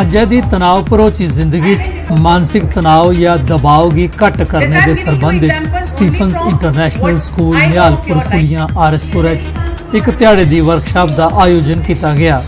अज्जै दी तनाव भरोची जिंदगी च मानसिक तनाव या दबाव गी घट करने दे संबंध स्टीफन्स इंटरनेशनल स्कूल निहालपुर कुलियां आरएसपुर एक ध्याड़े दी वर्कशाप का आयोजन किया गया।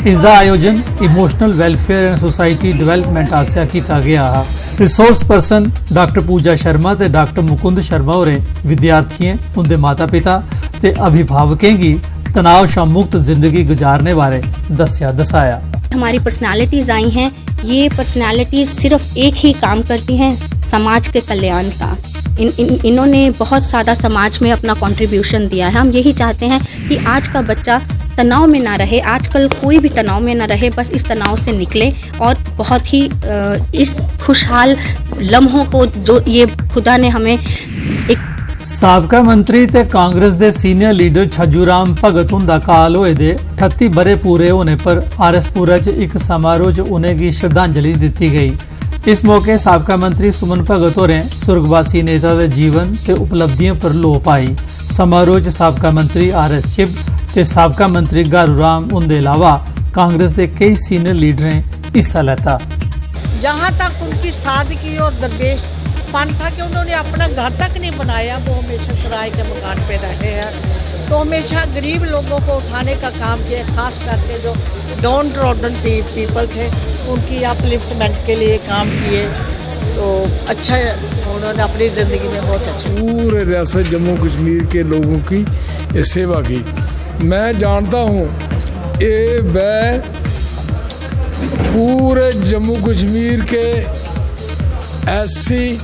इसका आयोजन emotional welfare and society development Asia किया गया। Resource person doctor Puja Sharma ते डॉक्टर मुकुंद शर्मा होरें विद्यार्थियों उनके माता पिता ते अभिभावकों की तनाव शा मुक्त जिंदगी गुजारने बारे दस्या दसाया। हमारी पर्सनालिटीज़ आई हैं, ये पर्सनालिटीज़ सिर्फ एक ही काम करती हैं, समाज के कल्याण का। इन्होंने बहुत ज़्यादा समाज में अपना कंट्रीब्यूशन दिया है। हम यही चाहते हैं कि आज का बच्चा तनाव में ना रहे, आजकल कोई भी तनाव में ना रहे, बस इस तनाव से निकले और बहुत ही इस खुशहाल लम्हों को जो ये खुदा ने हमें एक साबका मंत्री ते कांग्रेस दे सीनियर लीडर छज्जूराम भगत हुंदा काल होए दे 38 बरे पूरे होने पर आरएसपुरा च एक समारोह च उनेंगी श्रद्धांजलि दी गई। इस मौके साबका मंत्री सुमन भगत होरें सुर्गवासी नेता दे जीवन ते उपलब्धियों पर लोऽ पाई। समारोह च साबका मंत्री आरएस चिब ते साबका मंत्री गारूराम उनके अलावा कांग्रेस के कई सीनियर लीडरें हिस्सा लेता। जहाँ तक उनकी सादगी और दरवेश पन था कि उन्होंने अपना घर तक नहीं बनाया, वो हमेशा किराए के मकान पे रहे हैं, तो हमेशा गरीब लोगों को उठाने का काम किया, खास करके जो डाउन ट्रॉडन पीपल थे उनकी अपलिफ्टमेंट के लिए काम किए। तो अच्छा उन्होंने अपनी ज़िंदगी में बहुत अच्छा पूरे रियासत जम्मू कश्मीर के लोगों की सेवा की। मैं जानता हूँ ये वह पूरे जम्मू कश्मीर के ऐसी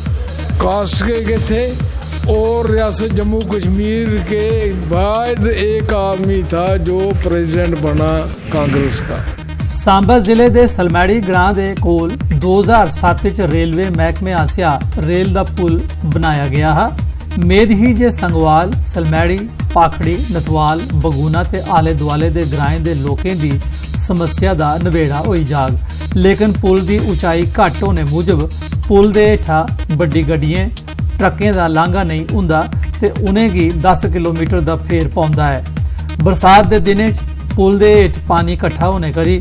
कास्ट के थे और रियासत जम्मू कश्मीर के बाद एक आदमी था जो प्रेसिडेंट बना कांग्रेस का। सांबा जिले के सलमैड़ी ग्रां दे कोल 2007 च रेलवे महकमे आसिया रेल दा पुल बनाया गया हा। मेद ही जे संगवाल, सलमैड़ी, पाखड़ी, नथवाल, बगूना ते आले दुआले दे ग्राएं दे लोकें दी समस्या दा नवेड़ा होई जाग, लेकिन पुल दी ऊंचाई घट होने मूजब पुल दे हेठा बड्डी गड्डियां ट्रकें दा लांघा नहीं हुंदा ते उनेंगी 10 किलोमीटर दा फेर पौंदा है। बरसात दे दिनें पुल दे हेठ पानी इकट्ठा होने करी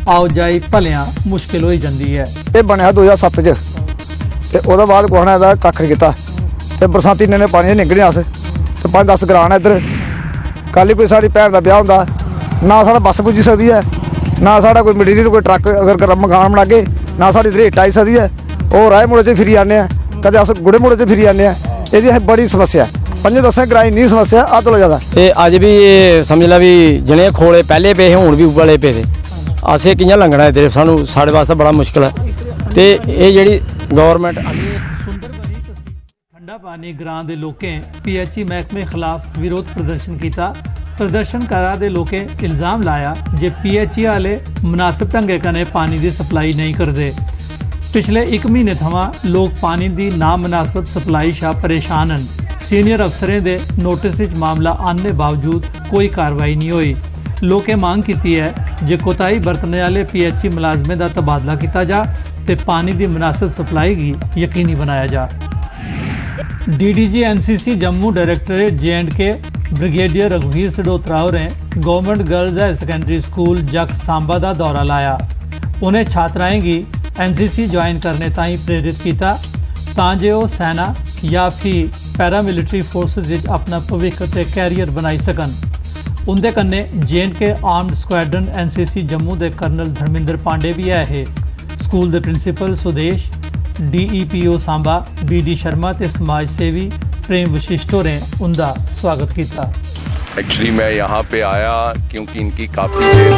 आओ जाई भलियां मुश्किल होई जांदी है। ये बनया 2007 च ते ओहदे बाद कुछ ने दा कख कीता ते बरसाती ने पानी निकलने अस ते 5-10 ग्रां इधर कल ही कोई साडी भैन दा ब्याह हुंदा ना साडा बस पुज्जी सकदी है, ना साडा कोई मटीरियल कोई ट्रक अगर मकान बनागे, ना साडी रेट आई सकदी है। और राय मुड़े च फिरी आने कदे अस गुड़े मुड़े च फिरी आने ये बड़ी समस्या 5-10 ग्रां नहीं समस्या अद तो ज़्यादा। ते अज भी समझ ला भी जने खोले पहले पे हुण भी उबले पे थे, असें कि'यां लंघना इधर सानू साढ़े वास्ते बड़ा मुश्किल है। ते ये जेहड़ी गवर्नमेंट ठंडा पानी ग्रां दे लोकें पीएचई महकमे खिलाफ विरोध प्रदर्शन किया। प्रदर्शनकारा दे लोकें इल्जाम लाया जे पीएचई वाले मुनासिब ढंगे कन्नै पानी की सप्लाई नहीं करते। पिछले 1 महीने थमां लोग पानी की नामनासिब सप्लाई शा परेशान हैं। सीनियर अफसरें दे नोटिस विच मामला आने बावजूद कोई कार्रवाई नहीं हुई। लोकें मांग की है जे कोताही बरतने वाले पीएचई मुलाजमें का तबादला किया जा ते पानी की मुनासिब सप्लाई की यकीनी बनाया जा। DDG NCC Jammu directorate J&K brigadier रघुवीर सडोत्रा होरें government girls higher secondary school Jakh Samba का दौरा लाया। उन्हें छात्राएं की एनसीसी ज्वाइन करने ताईं प्रेरित किया तां जे ओह सेना या फिर पैरामिलिटरी फोर्सेस विच अपना भविक्ख ते कैरियर बनाई सकन। उनदे कन्ने J&K armed squadron NCC Jammu के कर्नल धर्मिंदर पांडे भी है। स्कूल के principal Sudesh, DEPO Samba BD Sharma ते समाज सेवी प्रेम वशिष्ठ होरें उनका स्वागत किया। एक्चुअली मैं यहाँ पे आया क्योंकि इनकी काफ़ी देर